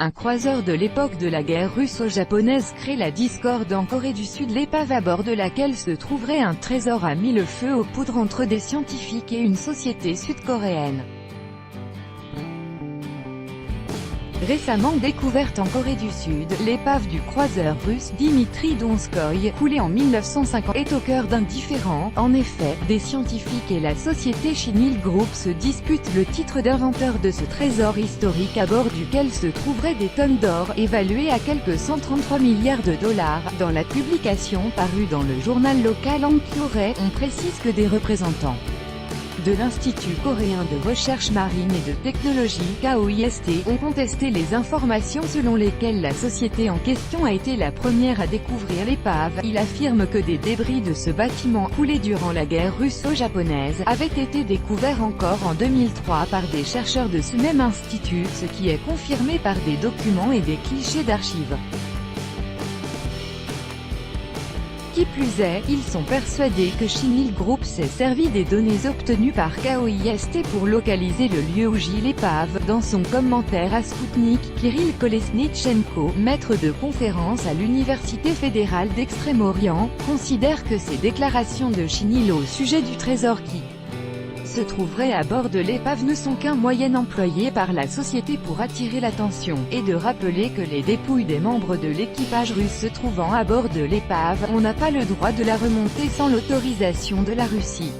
Un croiseur de l'époque de la guerre russo-japonaise crée la discorde en Corée du Sud. L'épave à bord de laquelle se trouverait un trésor a mis le feu aux poudres entre des scientifiques et une société sud-coréenne. Récemment découverte en Corée du Sud, l'épave du croiseur russe Dimitri Donskoy, coulé en 1950, est au cœur d'un différend. En effet, des scientifiques et la société Shinil Group se disputent le titre d'inventeur de ce trésor historique à bord duquel se trouveraient des tonnes d'or, évaluées à quelque 133 milliards de dollars. Dans la publication parue dans le journal local Hankyoreh, on précise que des représentants de l'Institut coréen de recherche marine et de technologie KOIST ont contesté les informations selon lesquelles la société en question a été la première à découvrir l'épave. Il affirme que des débris de ce bâtiment, coulé durant la guerre russo-japonaise, avaient été découverts encore en 2003 par des chercheurs de ce même institut, ce qui est confirmé par des documents et des clichés d'archives. Qui plus est, ils sont persuadés que Shinil Group s'est servi des données obtenues par KOIST pour localiser le lieu où gît l'épave. Dans son commentaire à Sputnik, Kirill Kolesnichenko, maître de conférence à l'Université fédérale d'Extrême-Orient, considère que ces déclarations de Shinil au sujet du trésor qui se trouverait à bord de l'épave ne sont qu'un moyen employé par la société pour attirer l'attention, et de rappeler que les dépouilles des membres de l'équipage russe se trouvant à bord de l'épave, on n'a pas le droit de la remonter sans l'autorisation de la Russie.